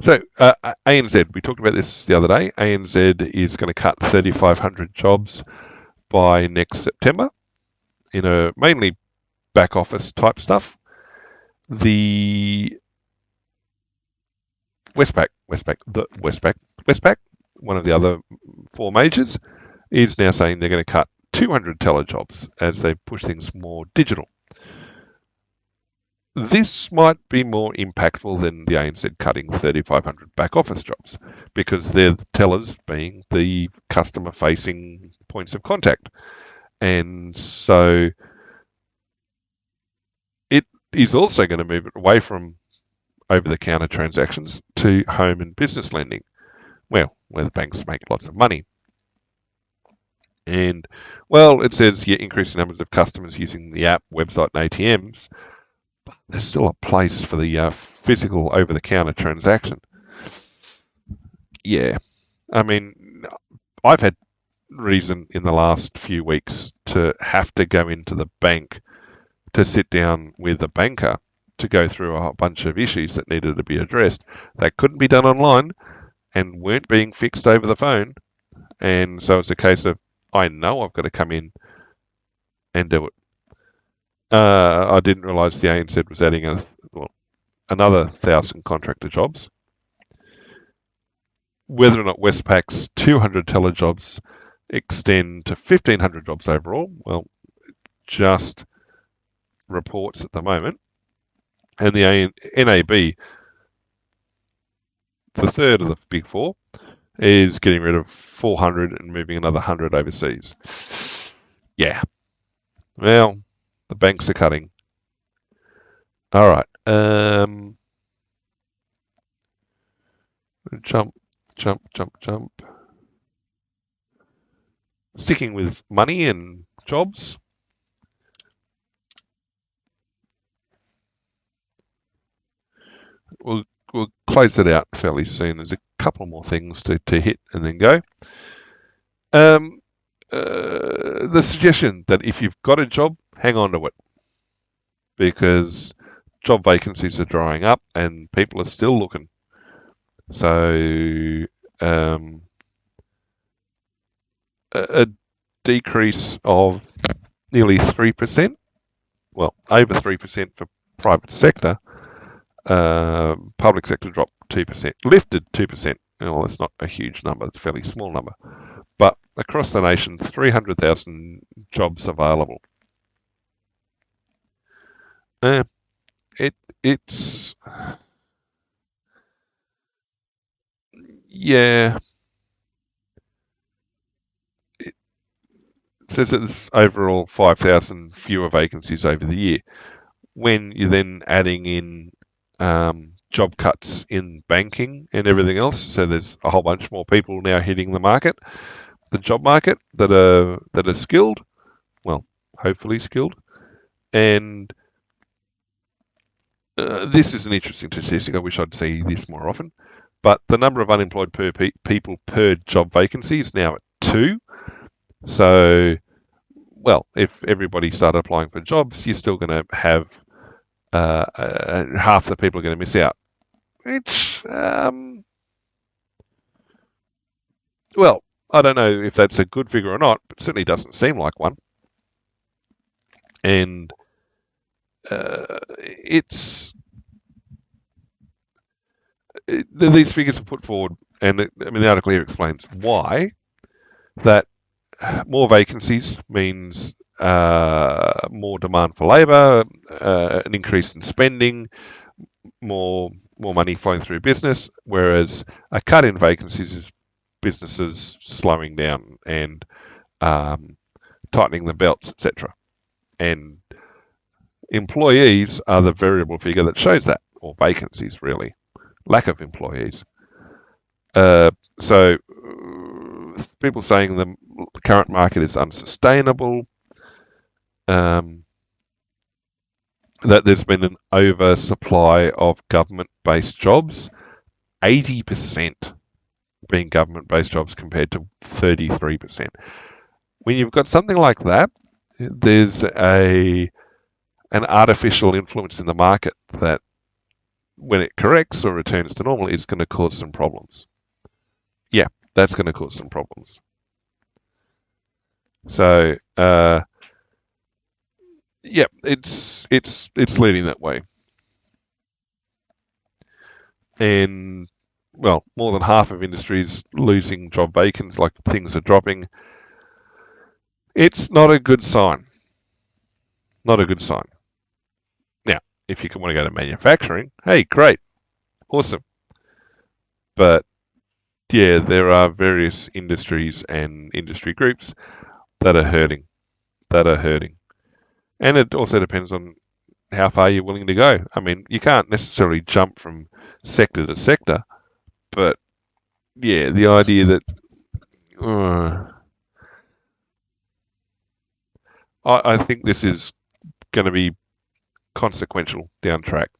So ANZ, we talked about this the other day. ANZ is going to cut 3,500 jobs by next September in a mainly back office type stuff. The Westpac, one of the other four majors, is now saying they're going to cut 200 teller jobs as they push things more digital. This might be more impactful than the ANZ cutting 3,500 back office jobs because they're the tellers being the customer facing points of contact. And so it is also going to move it away from over-the-counter transactions to home and business lending, well, where the banks make lots of money. And, well, it says here increasing numbers of customers using the app, website, and ATMs, but there's still a place for the physical over-the-counter transaction. Yeah, I mean, I've had reason in the last few weeks to have to go into the bank to sit down with a banker to go through a bunch of issues that needed to be addressed that couldn't be done online and weren't being fixed over the phone. And so it's a case of, I know I've got to come in and do it. I didn't realise the ANZ was adding another 1,000 contractor jobs. Whether or not Westpac's 200 teller jobs extend to 1,500 jobs overall, well, just reports at the moment. And the NAB, the third of the big four, is getting rid of 400 and moving another 100 overseas. Yeah. Well, the banks are cutting. All right. Jump. Sticking with money and jobs. We'll close it out fairly soon. There's a couple more things to hit and then go. The suggestion that if you've got a job, hang on to it, because job vacancies are drying up and people are still looking. So a decrease of nearly 3%, well, over 3% for private sector. Public sector dropped 2%, lifted 2%. Well, it's not a huge number, it's a fairly small number. But across the nation, 300,000 jobs available. It's yeah. It says that there's overall 5,000 fewer vacancies over the year. When you're then adding in job cuts in banking and everything else, so there's a whole bunch more people now hitting the market, the job market, that are skilled, well, hopefully skilled. And this is an interesting statistic. I wish I'd see this more often. But the number of unemployed people per job vacancy is now at 2. So, well, if everybody started applying for jobs, you're still going to have half the people are going to miss out. Which, well, I don't know if that's a good figure or not, but it certainly doesn't seem like one. And these figures are put forward, and the article here explains why. That more vacancies means more demand for labour, an increase in spending, more money flowing through business, whereas a cut in vacancies is businesses slowing down and tightening the belts, etc. And employees are the variable figure that shows that, or vacancies really, lack of employees. So people saying the current market is unsustainable, that there's been an oversupply of government-based jobs, 80% being government-based jobs compared to 33%. When you've got something like that, there's an artificial influence in the market that when it corrects or returns to normal, it's going to cause some problems. Yeah, that's going to cause some problems. So, yeah, it's leading that way. And, well, more than half of industries losing job vacancies, like things are dropping. It's not a good sign. Not a good sign. Now, if you want to go to manufacturing, hey, great, awesome. But yeah, there are various industries and industry groups that are hurting. And it also depends on how far you're willing to go. I mean, you can't necessarily jump from sector to sector, but yeah, the idea that I think this is going to be consequential down track.